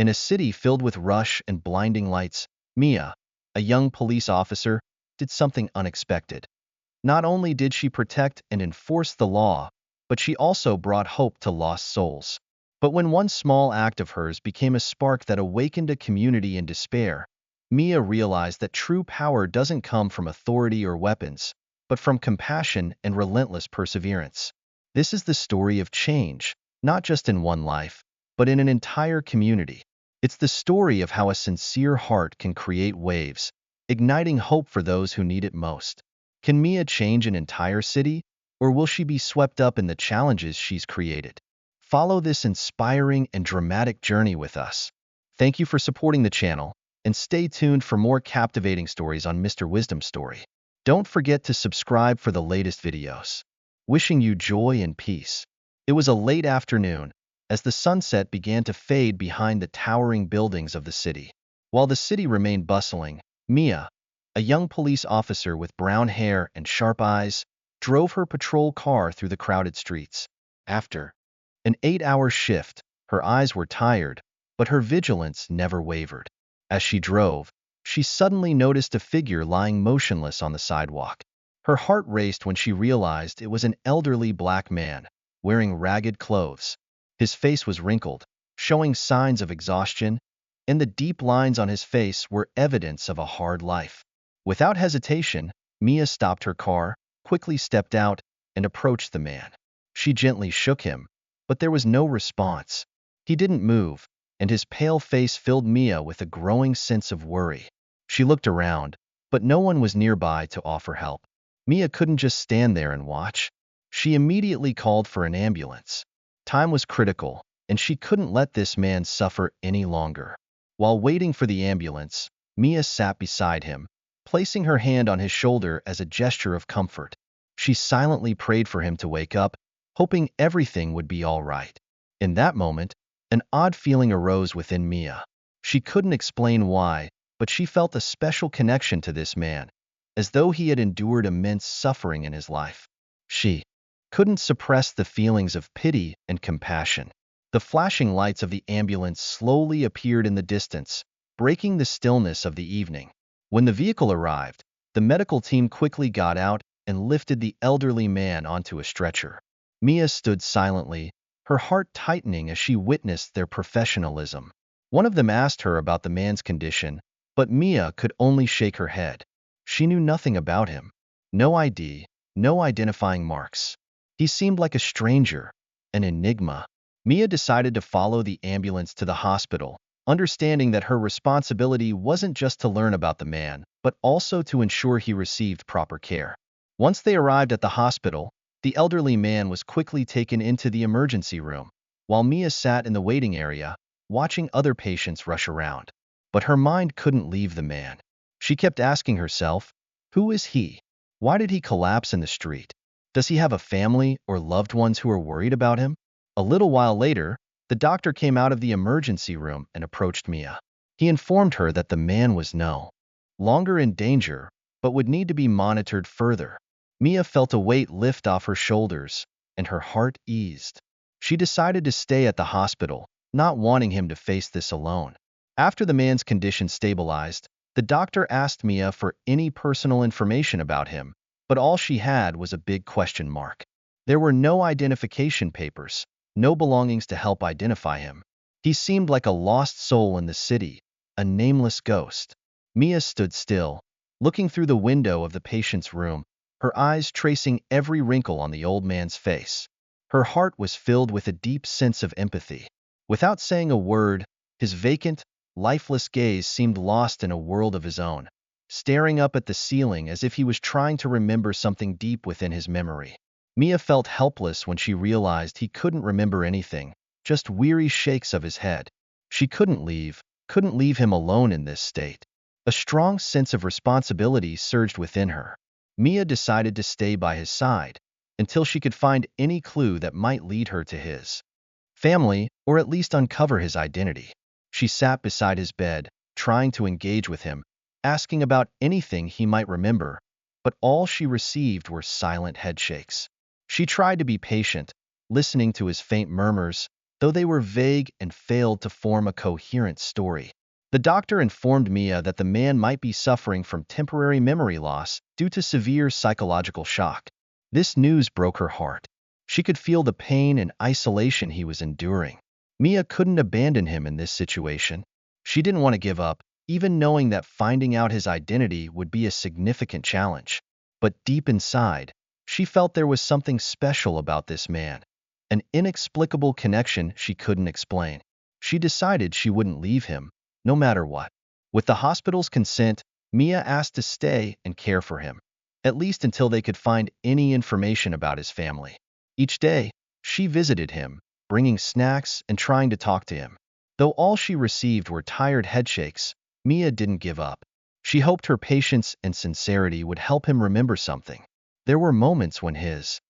In a city filled with rush and blinding lights, Mia, a young police officer, did something unexpected. Not only did she protect and enforce the law, but she also brought hope to lost souls. But when one small act of hers became a spark that awakened a community in despair, Mia realized that true power doesn't come from authority or weapons, but from compassion and relentless perseverance. This is the story of change, not just in one life, but in an entire community. It's the story of how a sincere heart can create waves, igniting hope for those who need it most. Can Mia change an entire city, or will she be swept up in the challenges she's created? Follow this inspiring and dramatic journey with us. Thank you for supporting the channel, and stay tuned for more captivating stories on Mr. Wisdom Story. Don't forget to subscribe for the latest videos. Wishing you joy and peace. It was a late afternoon, as the sunset began to fade behind the towering buildings of the city. While the city remained bustling, Mia, a young police officer with brown hair and sharp eyes, drove her patrol car through the crowded streets. After an 8-hour shift, her eyes were tired, but her vigilance never wavered. As she drove, she suddenly noticed a figure lying motionless on the sidewalk. Her heart raced when she realized it was an elderly black man, wearing ragged clothes. His face was wrinkled, showing signs of exhaustion, and the deep lines on his face were evidence of a hard life. Without hesitation, Mia stopped her car, quickly stepped out, and approached the man. She gently shook him, but there was no response. He didn't move, and his pale face filled Mia with a growing sense of worry. She looked around, but no one was nearby to offer help. Mia couldn't just stand there and watch. She immediately called for an ambulance. Time was critical, and she couldn't let this man suffer any longer. While waiting for the ambulance, Mia sat beside him, placing her hand on his shoulder as a gesture of comfort. She silently prayed for him to wake up, hoping everything would be all right. In that moment, an odd feeling arose within Mia. She couldn't explain why, but she felt a special connection to this man, as though he had endured immense suffering in his life. She couldn't suppress the feelings of pity and compassion. The flashing lights of the ambulance slowly appeared in the distance, breaking the stillness of the evening. When the vehicle arrived, the medical team quickly got out and lifted the elderly man onto a stretcher. Mia stood silently, her heart tightening as she witnessed their professionalism. One of them asked her about the man's condition, but Mia could only shake her head. She knew nothing about him. No ID, no identifying marks. He seemed like a stranger, an enigma. Mia decided to follow the ambulance to the hospital, understanding that her responsibility wasn't just to learn about the man, but also to ensure he received proper care. Once they arrived at the hospital, the elderly man was quickly taken into the emergency room, while Mia sat in the waiting area, watching other patients rush around. But her mind couldn't leave the man. She kept asking herself, who is he? Why did he collapse in the street? Does he have a family or loved ones who are worried about him? A little while later, the doctor came out of the emergency room and approached Mia. He informed her that the man was no longer in danger, but would need to be monitored further. Mia felt a weight lift off her shoulders, and her heart eased. She decided to stay at the hospital, not wanting him to face this alone. After the man's condition stabilized, the doctor asked Mia for any personal information about him, but all she had was a big question mark. There were no identification papers, no belongings to help identify him. He seemed like a lost soul in the city, a nameless ghost. Mia stood still, looking through the window of the patient's room, her eyes tracing every wrinkle on the old man's face. Her heart was filled with a deep sense of empathy. Without saying a word, his vacant, lifeless gaze seemed lost in a world of his own, staring up at the ceiling as if he was trying to remember something deep within his memory. Mia felt helpless when she realized he couldn't remember anything, just weary shakes of his head. She couldn't leave him alone in this state. A strong sense of responsibility surged within her. Mia decided to stay by his side until she could find any clue that might lead her to his family, or at least uncover his identity. She sat beside his bed, trying to engage with him, asking about anything he might remember, but all she received were silent headshakes. She tried to be patient, listening to his faint murmurs, though they were vague and failed to form a coherent story. The doctor informed Mia that the man might be suffering from temporary memory loss due to severe psychological shock. This news broke her heart. She could feel the pain and isolation he was enduring. Mia couldn't abandon him in this situation. She didn't want to give up, even knowing that finding out his identity would be a significant challenge. But deep inside, she felt there was something special about this man, an inexplicable connection she couldn't explain. She decided she wouldn't leave him, no matter what. With the hospital's consent, Mia asked to stay and care for him, at least until they could find any information about his family. Each day, she visited him, bringing snacks and trying to talk to him. Though all she received were tired headshakes, Mia didn't give up. She hoped her patience and sincerity would help him remember something. There were moments when his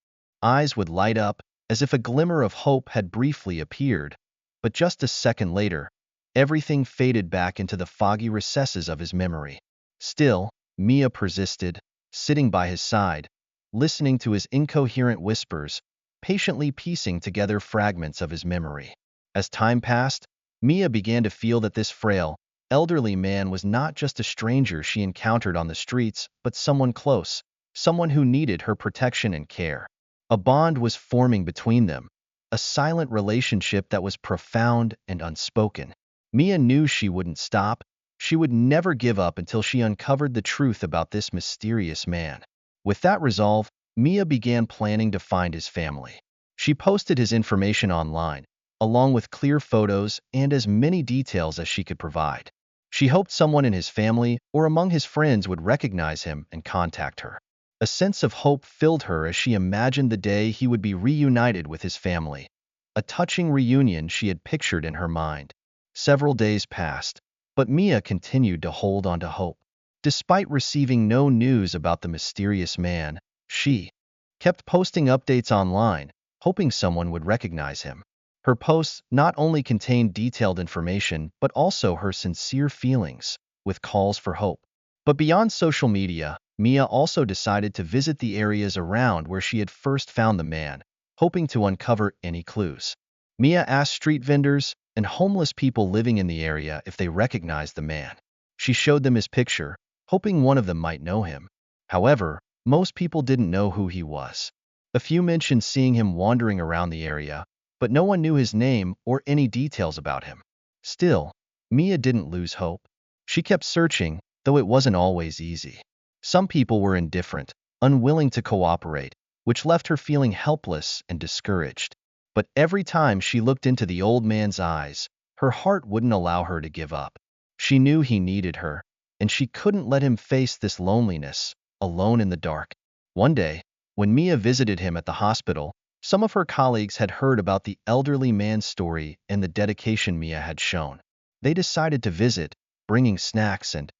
eyes would light up, as if a glimmer of hope had briefly appeared, but just a second later, everything faded back into the foggy recesses of his memory. Still, Mia persisted, sitting by his side, listening to his incoherent whispers, patiently piecing together fragments of his memory. As time passed, Mia began to feel that this frail, elderly man was not just a stranger she encountered on the streets, but someone close, someone who needed her protection and care. A bond was forming between them, a silent relationship that was profound and unspoken. Mia knew she wouldn't stop. She would never give up until she uncovered the truth about this mysterious man. With that resolve, Mia began planning to find his family. She posted his information online, along with clear photos and as many details as she could provide. She hoped someone in his family or among his friends would recognize him and contact her. A sense of hope filled her as she imagined the day he would be reunited with his family, a touching reunion she had pictured in her mind. Several days passed, but Mia continued to hold on to hope. Despite receiving no news about the mysterious man, she kept posting updates online, hoping someone would recognize him. Her posts not only contained detailed information, but also her sincere feelings, with calls for hope. But beyond social media, Mia also decided to visit the areas around where she had first found the man, hoping to uncover any clues. Mia asked street vendors and homeless people living in the area if they recognized the man. She showed them his picture, hoping one of them might know him. However, most people didn't know who he was. A few mentioned seeing him wandering around the area, but no one knew his name or any details about him. Still, Mia didn't lose hope. She kept searching, though it wasn't always easy. Some people were indifferent, unwilling to cooperate, which left her feeling helpless and discouraged. But every time she looked into the old man's eyes, her heart wouldn't allow her to give up. She knew he needed her, and she couldn't let him face this loneliness, alone in the dark. One day, when Mia visited him at the hospital, some of her colleagues had heard about the elderly man's story and the dedication Mia had shown. They decided to visit, bringing snacks and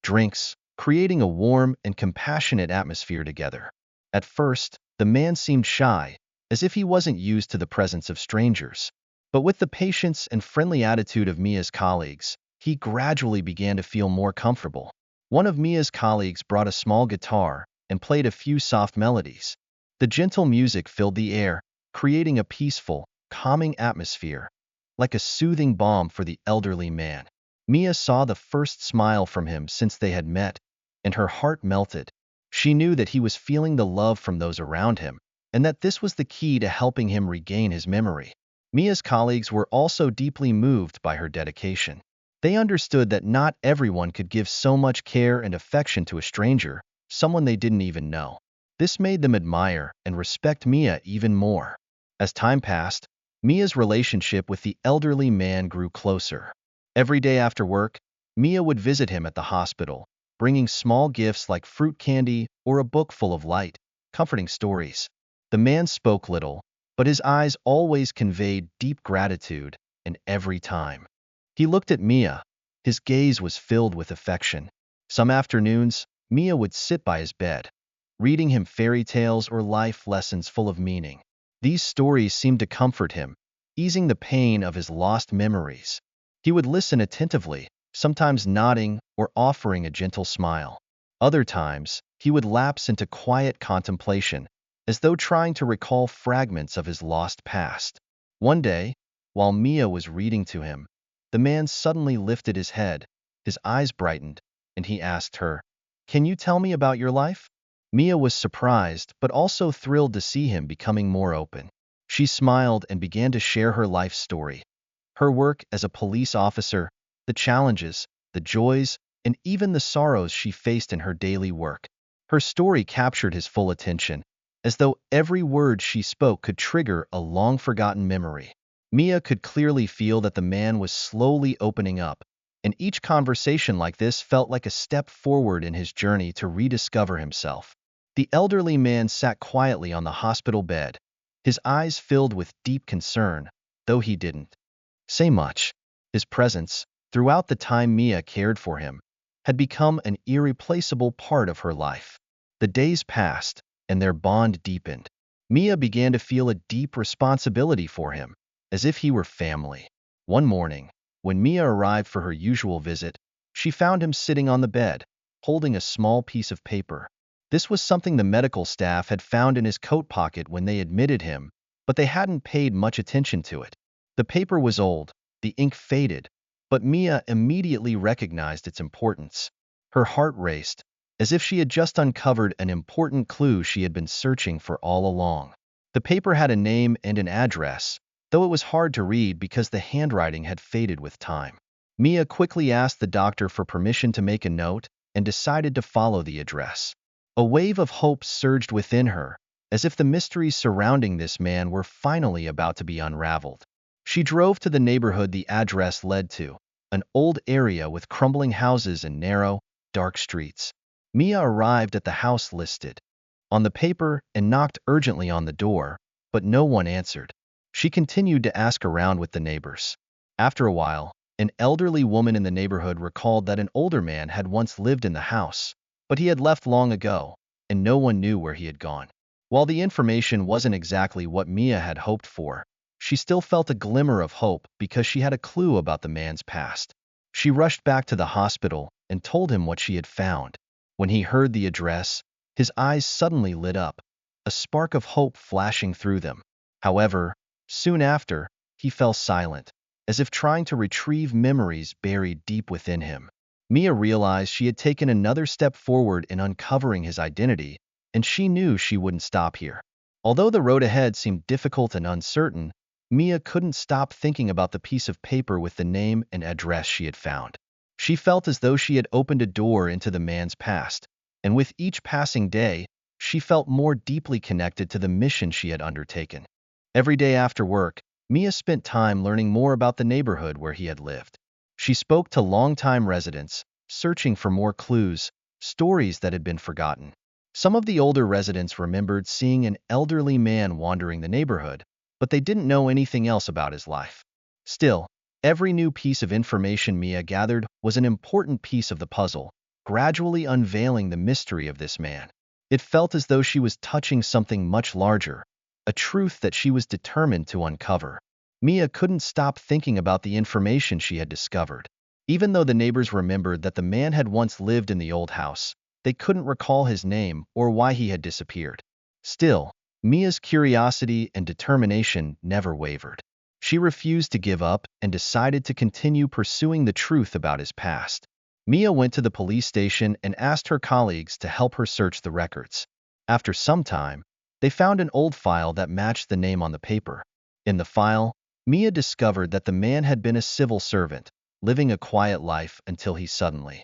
drinks, creating a warm and compassionate atmosphere together. At first, the man seemed shy, as if he wasn't used to the presence of strangers. But with the patience and friendly attitude of Mia's colleagues, he gradually began to feel more comfortable. One of Mia's colleagues brought a small guitar and played a few soft melodies. The gentle music filled the air, creating a peaceful, calming atmosphere, like a soothing balm for the elderly man. Mia saw the first smile from him since they had met, and her heart melted. She knew that he was feeling the love from those around him, and that this was the key to helping him regain his memory. Mia's colleagues were also deeply moved by her dedication. They understood that not everyone could give so much care and affection to a stranger, someone they didn't even know. This made them admire and respect Mia even more. As time passed, Mia's relationship with the elderly man grew closer. Every day after work, Mia would visit him at the hospital, bringing small gifts like fruit candy or a book full of light, comforting stories. The man spoke little, but his eyes always conveyed deep gratitude, and every time he looked at Mia, his gaze was filled with affection. Some afternoons, Mia would sit by his bed, reading him fairy tales or life lessons full of meaning. These stories seemed to comfort him, easing the pain of his lost memories. He would listen attentively, sometimes nodding or offering a gentle smile. Other times, he would lapse into quiet contemplation, as though trying to recall fragments of his lost past. One day, While Mia was reading to him, the man suddenly lifted his head, his eyes brightened, and he asked her, "Can you tell me about your life?" Mia was surprised, but also thrilled to see him becoming more open. She smiled and began to share her life story. Her work as a police officer, the challenges, the joys, and even the sorrows she faced in her daily work. Her story captured his full attention, as though every word she spoke could trigger a long-forgotten memory. Mia could clearly feel that the man was slowly opening up, and each conversation like this felt like a step forward in his journey to rediscover himself. The elderly man sat quietly on the hospital bed, his eyes filled with deep concern, though he didn't say much. His presence, throughout the time Mia cared for him, had become an irreplaceable part of her life. The days passed, and their bond deepened. Mia began to feel a deep responsibility for him, as if he were family. One morning, when Mia arrived for her usual visit, she found him sitting on the bed, holding a small piece of paper. This was something the medical staff had found in his coat pocket when they admitted him, but they hadn't paid much attention to it. The paper was old, the ink faded, but Mia immediately recognized its importance. Her heart raced, as if she had just uncovered an important clue she had been searching for all along. The paper had a name and an address, though it was hard to read because the handwriting had faded with time. Mia quickly asked the doctor for permission to make a note and decided to follow the address. A wave of hope surged within her, as if the mysteries surrounding this man were finally about to be unraveled. She drove to the neighborhood the address led to, an old area with crumbling houses and narrow, dark streets. Mia arrived at the house listed on the paper and knocked urgently on the door, but no one answered. She continued to ask around with the neighbors. After a while, an elderly woman in the neighborhood recalled that an older man had once lived in the house, but he had left long ago, and no one knew where he had gone. While the information wasn't exactly what Mia had hoped for, she still felt a glimmer of hope because she had a clue about the man's past. She rushed back to the hospital and told him what she had found. When he heard the address, his eyes suddenly lit up, a spark of hope flashing through them. However, soon after, he fell silent, as if trying to retrieve memories buried deep within him. Mia realized she had taken another step forward in uncovering his identity, and she knew she wouldn't stop here. Although the road ahead seemed difficult and uncertain, Mia couldn't stop thinking about the piece of paper with the name and address she had found. She felt as though she had opened a door into the man's past, and with each passing day, she felt more deeply connected to the mission she had undertaken. Every day after work, Mia spent time learning more about the neighborhood where he had lived. She spoke to longtime residents, searching for more clues, stories that had been forgotten. Some of the older residents remembered seeing an elderly man wandering the neighborhood, but they didn't know anything else about his life. Still, every new piece of information Mia gathered was an important piece of the puzzle, gradually unveiling the mystery of this man. It felt as though she was touching something much larger, a truth that she was determined to uncover. Mia couldn't stop thinking about the information she had discovered. Even though the neighbors remembered that the man had once lived in the old house, they couldn't recall his name or why he had disappeared. Still, Mia's curiosity and determination never wavered. She refused to give up and decided to continue pursuing the truth about his past. Mia went to the police station and asked her colleagues to help her search the records. After some time, they found an old file that matched the name on the paper. In the file, Mia discovered that the man had been a civil servant, living a quiet life until he suddenly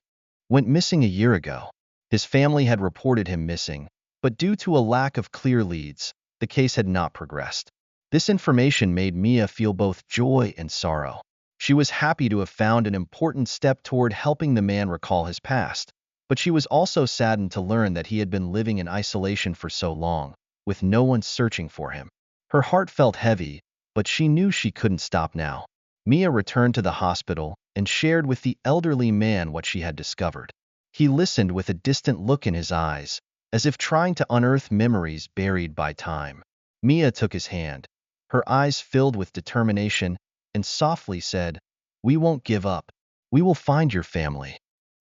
went missing a year ago. His family had reported him missing, but due to a lack of clear leads, the case had not progressed. This information made Mia feel both joy and sorrow. She was happy to have found an important step toward helping the man recall his past, but she was also saddened to learn that he had been living in isolation for so long, with no one searching for him. Her heart felt heavy, but she knew she couldn't stop now. Mia returned to the hospital and shared with the elderly man what she had discovered. He listened with a distant look in his eyes, as if trying to unearth memories buried by time. Mia took his hand, her eyes filled with determination, and softly said, "We won't give up. We will find your family."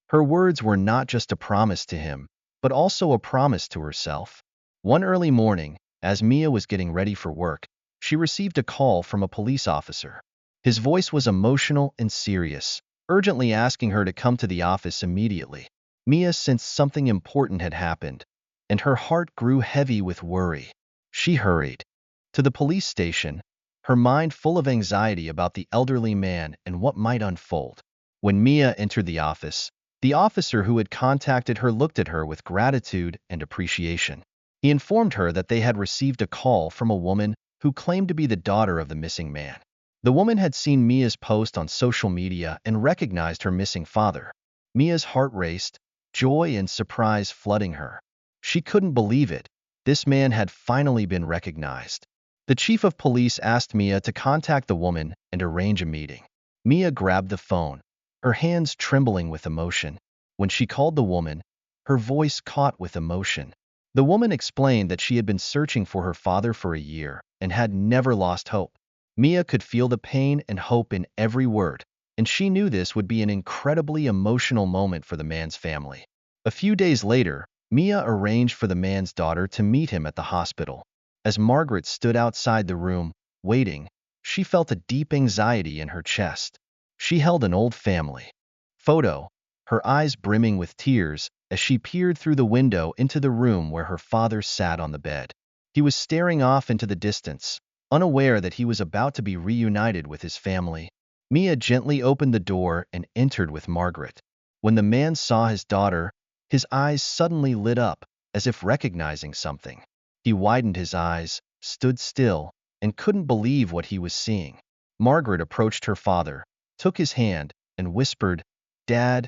Her words were not just a promise to him, but also a promise to herself. One early morning, as Mia was getting ready for work, she received a call from a police officer. His voice was emotional and serious, urgently asking her to come to the office immediately. Mia sensed something important had happened, and her heart grew heavy with worry. She hurried to the police station, her mind full of anxiety about the elderly man and what might unfold. When Mia entered the officer who had contacted her looked at her with gratitude and appreciation. He informed her that they had received a call from a woman who claimed to be the daughter of the missing man. The woman had seen Mia's post on social media and recognized her missing father. Mia's heart raced, joy and surprise flooding her. She couldn't believe it. This man had finally been recognized. The chief of police asked Mia to contact the woman and arrange a meeting. Mia grabbed the phone, her hands trembling with emotion. When she called the woman, her voice caught with emotion. The woman explained that she had been searching for her father for a year and had never lost hope. Mia could feel the pain and hope in every word, and she knew this would be an incredibly emotional moment for the man's family. A few days later, Mia arranged for the man's daughter to meet him at the hospital. As Margaret stood outside the room, waiting, she felt a deep anxiety in her chest. She held an old family photo, her eyes brimming with tears as she peered through the window into the room where her father sat on the bed. He was staring off into the distance, unaware that he was about to be reunited with his family. Mia gently opened the door and entered with Margaret. When the man saw his daughter, his eyes suddenly lit up, as if recognizing something. He widened his eyes, stood still, and couldn't believe what he was seeing. Margaret approached her father, took his hand, and whispered, "Dad,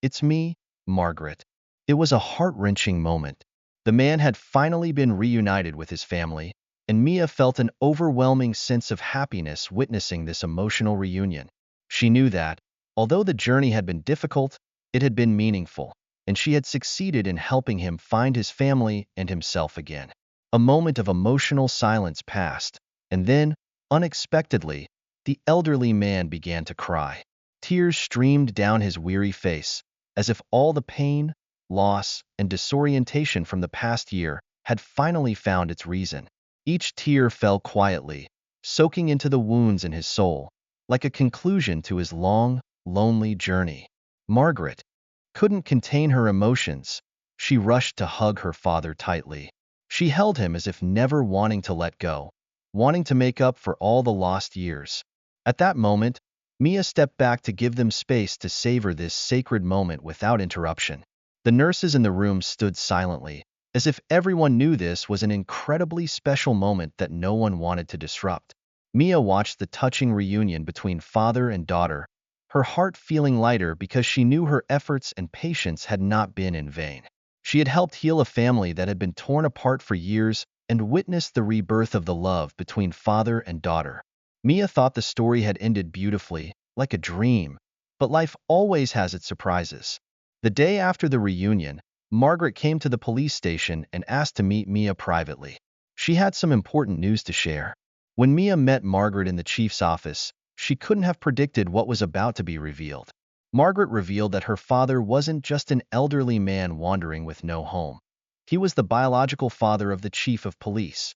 it's me, Margaret." It was a heart-wrenching moment. The man had finally been reunited with his family, and Mia felt an overwhelming sense of happiness witnessing this emotional reunion. She knew that, although the journey had been difficult, it had been meaningful, and she had succeeded in helping him find his family and himself again. A moment of emotional silence passed, and then, unexpectedly, the elderly man began to cry. Tears streamed down his weary face, as if all the pain, loss, and disorientation from the past year had finally found its reason. Each tear fell quietly, soaking into the wounds in his soul, like a conclusion to his long, lonely journey. Margaret couldn't contain her emotions. She rushed to hug her father tightly. She held him as if never wanting to let go, wanting to make up for all the lost years. At that moment, Mia stepped back to give them space to savor this sacred moment without interruption. The nurses in the room stood silently, as if everyone knew this was an incredibly special moment that no one wanted to disrupt. Mia watched the touching reunion between father and daughter, her heart feeling lighter because she knew her efforts and patience had not been in vain. She had helped heal a family that had been torn apart for years and witnessed the rebirth of the love between father and daughter. Mia thought the story had ended beautifully, like a dream, but life always has its surprises. The day after the reunion, Margaret came to the police station and asked to meet Mia privately. She had some important news to share. When Mia met Margaret in the chief's office, she couldn't have predicted what was about to be revealed. Margaret revealed that her father wasn't just an elderly man wandering with no home. He was the biological father of the chief of police.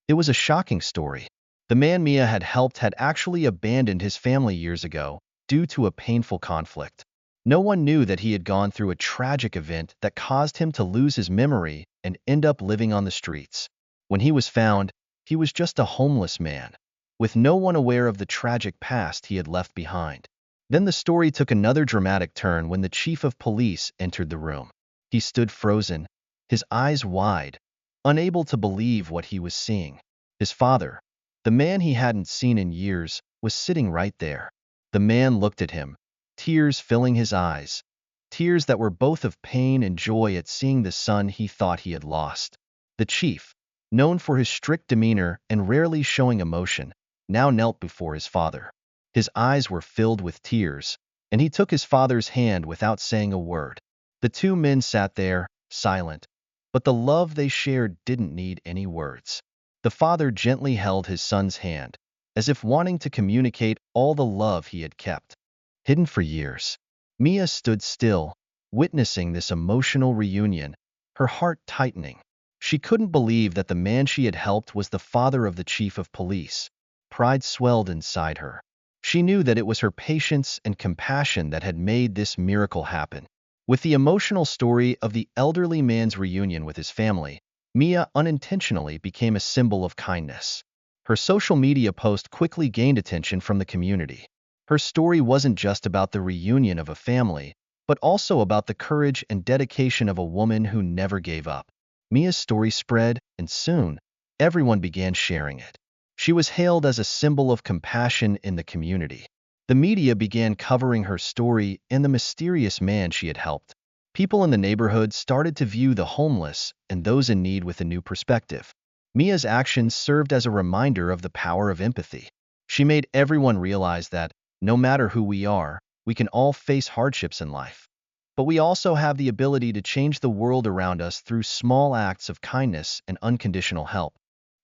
It was a shocking story. The man Mia had helped had actually abandoned his family years ago due to a painful conflict. No one knew that he had gone through a tragic event that caused him to lose his memory and end up living on the streets. When he was found, he was just a homeless man, with no one aware of the tragic past he had left behind. Then the story took another dramatic turn when the chief of police entered the room. He stood frozen, his eyes wide, unable to believe what he was seeing. His father, the man he hadn't seen in years, was sitting right there. The man looked at him, tears filling his eyes, tears that were both of pain and joy at seeing the son he thought he had lost. The chief, known for his strict demeanor and rarely showing emotion, now knelt before his father. His eyes were filled with tears, and he took his father's hand without saying a word. The two men sat there, silent, but the love they shared didn't need any words. The father gently held his son's hand, as if wanting to communicate all the love he had kept hidden for years. Mia stood still, witnessing this emotional reunion, her heart tightening. She couldn't believe that the man she had helped was the father of the chief of police. Pride swelled inside her. She knew that it was her patience and compassion that had made this miracle happen. With the emotional story of the elderly man's reunion with his family, Mia unintentionally became a symbol of kindness. Her social media post quickly gained attention from the community. Her story wasn't just about the reunion of a family, but also about the courage and dedication of a woman who never gave up. Mia's story spread, and soon, everyone began sharing it. She was hailed as a symbol of compassion in the community. The media began covering her story and the mysterious man she had helped. People in the neighborhood started to view the homeless and those in need with a new perspective. Mia's actions served as a reminder of the power of empathy. She made everyone realize that, no matter who we are, we can all face hardships in life. But we also have the ability to change the world around us through small acts of kindness and unconditional help.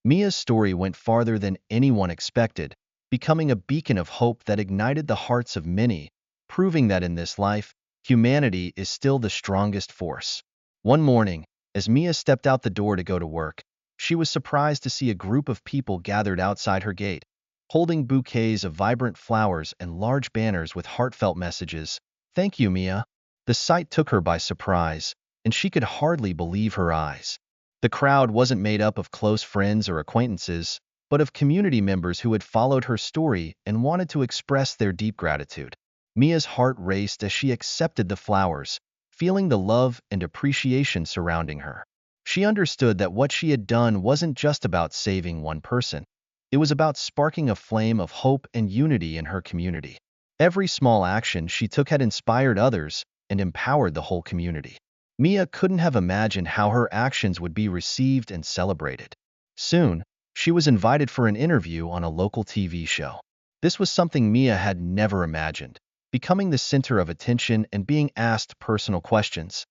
Mia's story went farther than anyone expected, becoming a beacon of hope that ignited the hearts of many, proving that in this life, humanity is still the strongest force. One morning, as Mia stepped out the door to go to work, she was surprised to see a group of people gathered outside her gate, holding bouquets of vibrant flowers and large banners with heartfelt messages. "Thank you, Mia." The sight took her by surprise, and she could hardly believe her eyes. The crowd wasn't made up of close friends or acquaintances, but of community members who had followed her story and wanted to express their deep gratitude. Mia's heart raced as she accepted the flowers, feeling the love and appreciation surrounding her. She understood that what she had done wasn't just about saving one person. It was about sparking a flame of hope and unity in her community. Every small action she took had inspired others and empowered the whole community. Mia couldn't have imagined how her actions would be received and celebrated. Soon, she was invited for an interview on a local TV show. This was something Mia had never imagined, becoming the center of attention and being asked personal questions.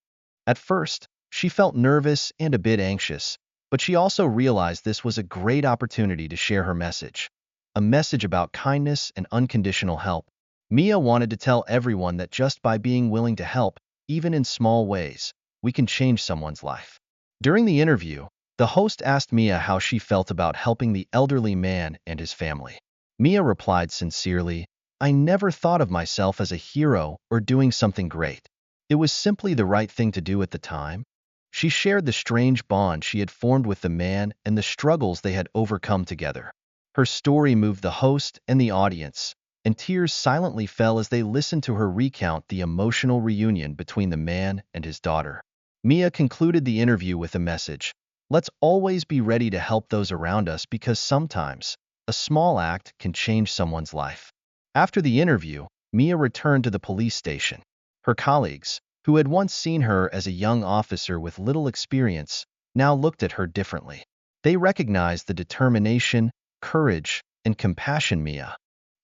At first, she felt nervous and a bit anxious, but she also realized this was a great opportunity to share her message. A message about kindness and unconditional help. Mia wanted to tell everyone that just by being willing to help, even in small ways, we can change someone's life. During the interview, the host asked Mia how she felt about helping the elderly man and his family. Mia replied sincerely, "I never thought of myself as a hero or doing something great. It was simply the right thing to do at the time." She shared the strange bond she had formed with the man and the struggles they had overcome together. Her story moved the host and the audience, and tears silently fell as they listened to her recount the emotional reunion between the man and his daughter. Mia concluded the interview with a message: "Let's always be ready to help those around us because sometimes a small act can change someone's life." After the interview, Mia returned to the police station. Her colleagues, who had once seen her as a young officer with little experience, now looked at her differently. They recognized the determination, courage, and compassion Mia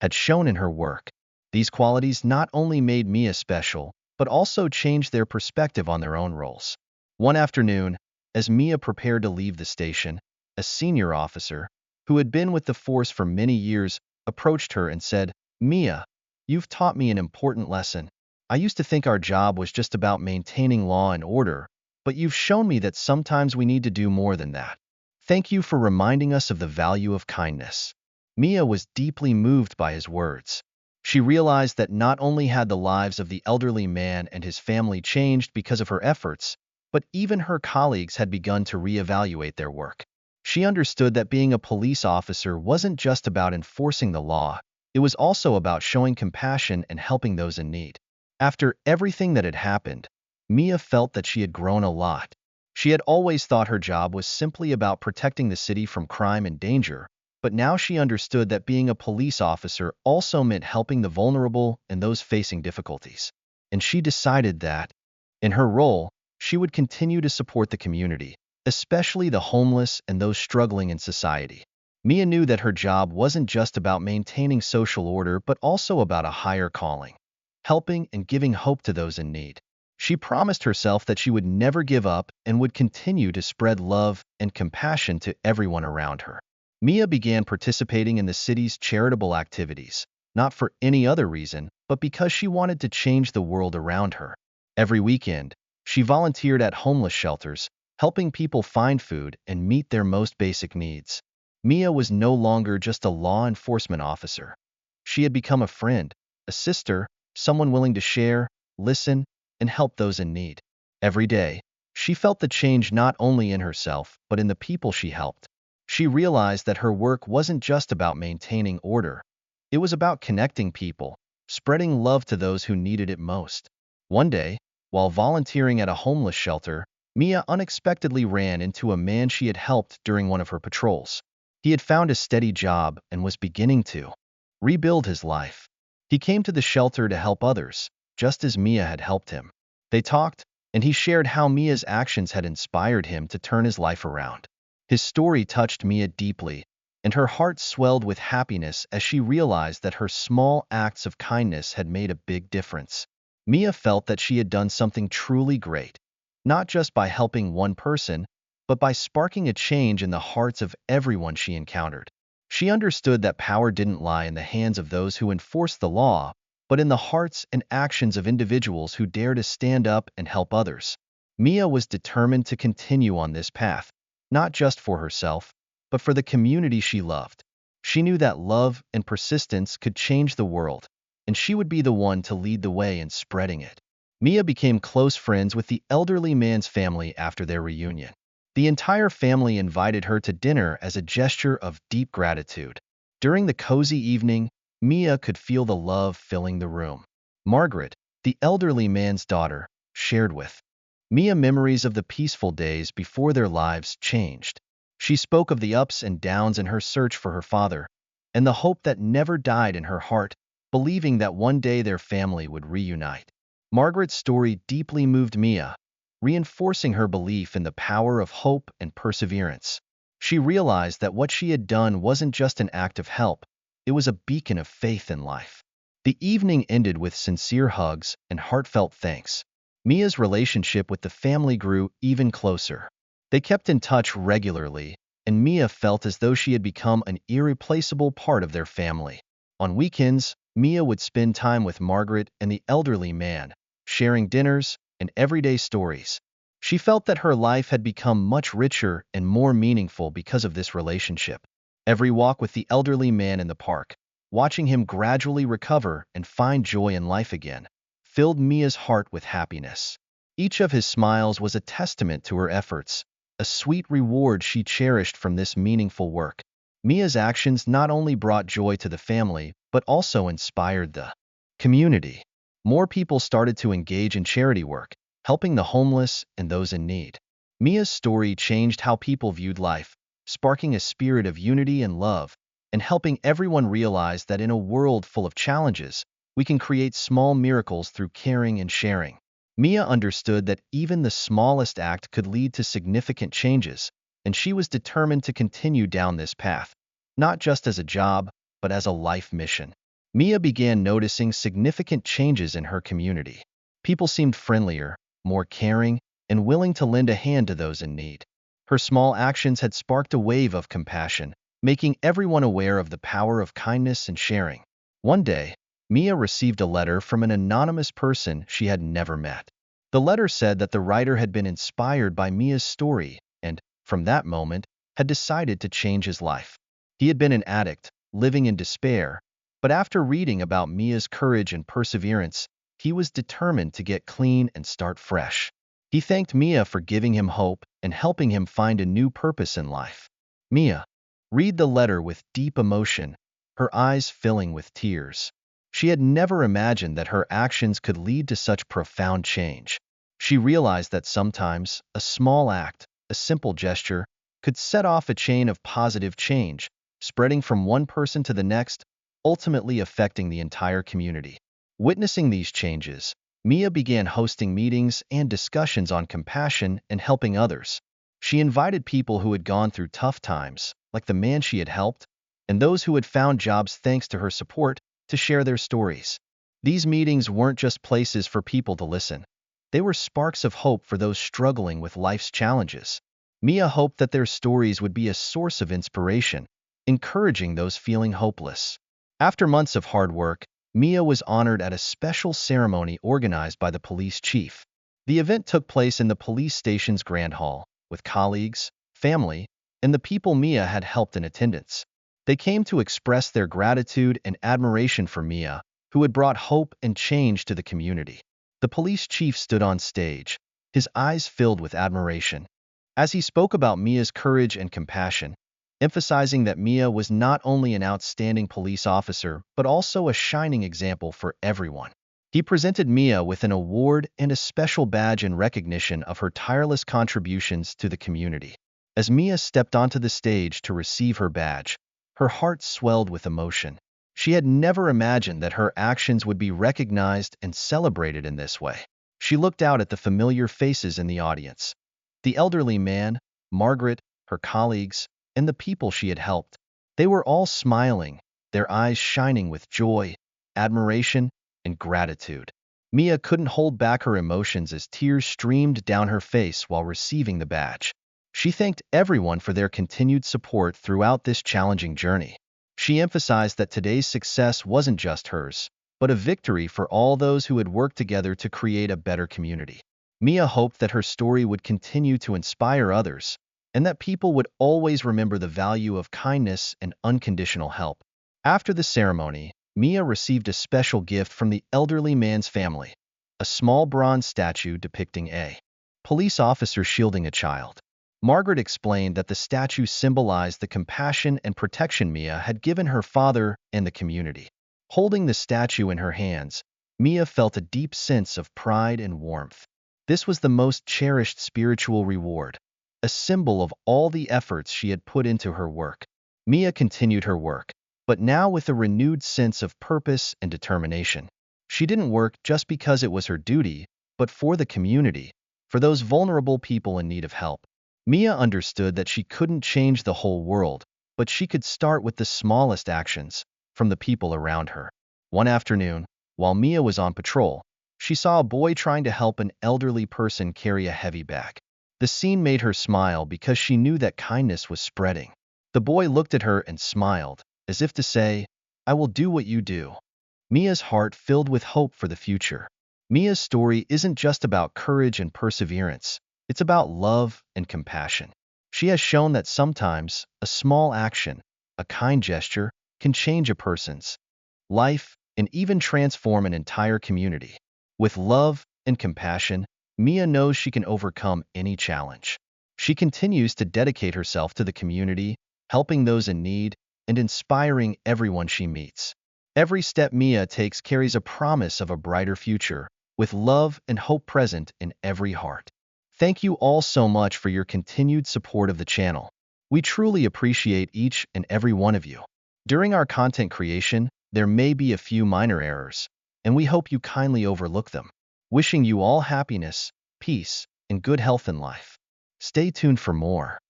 had shown in her work. These qualities not only made Mia special, but also changed their perspective on their own roles. One afternoon, as Mia prepared to leave the station, a senior officer, who had been with the force for many years, approached her and said, "Mia, you've taught me an important lesson. I used to think our job was just about maintaining law and order, but you've shown me that sometimes we need to do more than that. Thank you for reminding us of the value of kindness." Mia was deeply moved by his words. She realized that not only had the lives of the elderly man and his family changed because of her efforts, but even her colleagues had begun to reevaluate their work. She understood that being a police officer wasn't just about enforcing the law, it was also about showing compassion and helping those in need. After everything that had happened, Mia felt that she had grown a lot. She had always thought her job was simply about protecting the city from crime and danger, but now she understood that being a police officer also meant helping the vulnerable and those facing difficulties. And she decided that, in her role, she would continue to support the community, especially the homeless and those struggling in society. Mia knew that her job wasn't just about maintaining social order but also about a higher calling: helping and giving hope to those in need. She promised herself that she would never give up and would continue to spread love and compassion to everyone around her. Mia began participating in the city's charitable activities, not for any other reason, but because she wanted to change the world around her. Every weekend, she volunteered at homeless shelters, helping people find food and meet their most basic needs. Mia was no longer just a law enforcement officer. She had become a friend, a sister, someone willing to share, listen, and help those in need. Every day, she felt the change not only in herself, but in the people she helped. She realized that her work wasn't just about maintaining order. It was about connecting people, spreading love to those who needed it most. One day, while volunteering at a homeless shelter, Mia unexpectedly ran into a man she had helped during one of her patrols. He had found a steady job and was beginning to rebuild his life. He came to the shelter to help others, just as Mia had helped him. They talked, and he shared how Mia's actions had inspired him to turn his life around. His story touched Mia deeply, and her heart swelled with happiness as she realized that her small acts of kindness had made a big difference. Mia felt that she had done something truly great, not just by helping one person, but by sparking a change in the hearts of everyone she encountered. She understood that power didn't lie in the hands of those who enforced the law, but in the hearts and actions of individuals who dare to stand up and help others. Mia was determined to continue on this path, not just for herself, but for the community she loved. She knew that love and persistence could change the world, and she would be the one to lead the way in spreading it. Mia became close friends with the elderly man's family after their reunion. The entire family invited her to dinner as a gesture of deep gratitude. During the cozy evening, Mia could feel the love filling the room. Margaret, the elderly man's daughter, shared with Mia memories of the peaceful days before their lives changed. She spoke of the ups and downs in her search for her father, and the hope that never died in her heart, believing that one day their family would reunite. Margaret's story deeply moved Mia, reinforcing her belief in the power of hope and perseverance. She realized that what she had done wasn't just an act of help, it was a beacon of faith in life. The evening ended with sincere hugs and heartfelt thanks. Mia's relationship with the family grew even closer. They kept in touch regularly, and Mia felt as though she had become an irreplaceable part of their family. On weekends, Mia would spend time with Margaret and the elderly man, sharing dinners and everyday stories. She felt that her life had become much richer and more meaningful because of this relationship. Every walk with the elderly man in the park, watching him gradually recover and find joy in life again, filled Mia's heart with happiness. Each of his smiles was a testament to her efforts, a sweet reward she cherished from this meaningful work. Mia's actions not only brought joy to the family, but also inspired the community. More people started to engage in charity work, helping the homeless and those in need. Mia's story changed how people viewed life, sparking a spirit of unity and love, and helping everyone realize that in a world full of challenges, we can create small miracles through caring and sharing. Mia understood that even the smallest act could lead to significant changes, and she was determined to continue down this path, not just as a job, but as a life mission. Mia began noticing significant changes in her community. People seemed friendlier, more caring, and willing to lend a hand to those in need. Her small actions had sparked a wave of compassion, making everyone aware of the power of kindness and sharing. One day, Mia received a letter from an anonymous person she had never met. The letter said that the writer had been inspired by Mia's story and, from that moment, had decided to change his life. He had been an addict, living in despair, but after reading about Mia's courage and perseverance, he was determined to get clean and start fresh. He thanked Mia for giving him hope and helping him find a new purpose in life. Mia read the letter with deep emotion, her eyes filling with tears. She had never imagined that her actions could lead to such profound change. She realized that sometimes a small act, a simple gesture, could set off a chain of positive change, spreading from one person to the next, ultimately affecting the entire community. Witnessing these changes, Mia began hosting meetings and discussions on compassion and helping others. She invited people who had gone through tough times, like the man she had helped, and those who had found jobs thanks to her support, to share their stories. These meetings weren't just places for people to listen. They were sparks of hope for those struggling with life's challenges. Mia hoped that their stories would be a source of inspiration, encouraging those feeling hopeless. After months of hard work, Mia was honored at a special ceremony organized by the police chief. The event took place in the police station's grand hall, with colleagues, family, and the people Mia had helped in attendance. They came to express their gratitude and admiration for Mia, who had brought hope and change to the community. The police chief stood on stage, his eyes filled with admiration. As he spoke about Mia's courage and compassion, emphasizing that Mia was not only an outstanding police officer but also a shining example for everyone. He presented Mia with an award and a special badge in recognition of her tireless contributions to the community. As Mia stepped onto the stage to receive her badge, her heart swelled with emotion. She had never imagined that her actions would be recognized and celebrated in this way. She looked out at the familiar faces in the audience. The elderly man, Margaret, her colleagues, and the people she had helped. They were all smiling, their eyes shining with joy, admiration, and gratitude. Mia couldn't hold back her emotions as tears streamed down her face while receiving the badge. She thanked everyone for their continued support throughout this challenging journey. She emphasized that today's success wasn't just hers, but a victory for all those who had worked together to create a better community. Mia hoped that her story would continue to inspire others, and that people would always remember the value of kindness and unconditional help. After the ceremony, Mia received a special gift from the elderly man's family, a small bronze statue depicting a police officer shielding a child. Margaret explained that the statue symbolized the compassion and protection Mia had given her father and the community. Holding the statue in her hands, Mia felt a deep sense of pride and warmth. This was the most cherished spiritual reward, a symbol of all the efforts she had put into her work. Mia continued her work, but now with a renewed sense of purpose and determination. She didn't work just because it was her duty, but for the community, for those vulnerable people in need of help. Mia understood that she couldn't change the whole world, but she could start with the smallest actions, from the people around her. One afternoon, while Mia was on patrol, she saw a boy trying to help an elderly person carry a heavy bag. The scene made her smile because she knew that kindness was spreading. The boy looked at her and smiled, as if to say, "I will do what you do." Mia's heart filled with hope for the future. Mia's story isn't just about courage and perseverance. It's about love and compassion. She has shown that sometimes a small action, a kind gesture, can change a person's life and even transform an entire community. With love and compassion, Mia knows she can overcome any challenge. She continues to dedicate herself to the community, helping those in need and inspiring everyone she meets. Every step Mia takes carries a promise of a brighter future, with love and hope present in every heart. Thank you all so much for your continued support of the channel. We truly appreciate each and every one of you. During our content creation, there may be a few minor errors, and we hope you kindly overlook them. Wishing you all happiness, peace, and good health in life. Stay tuned for more.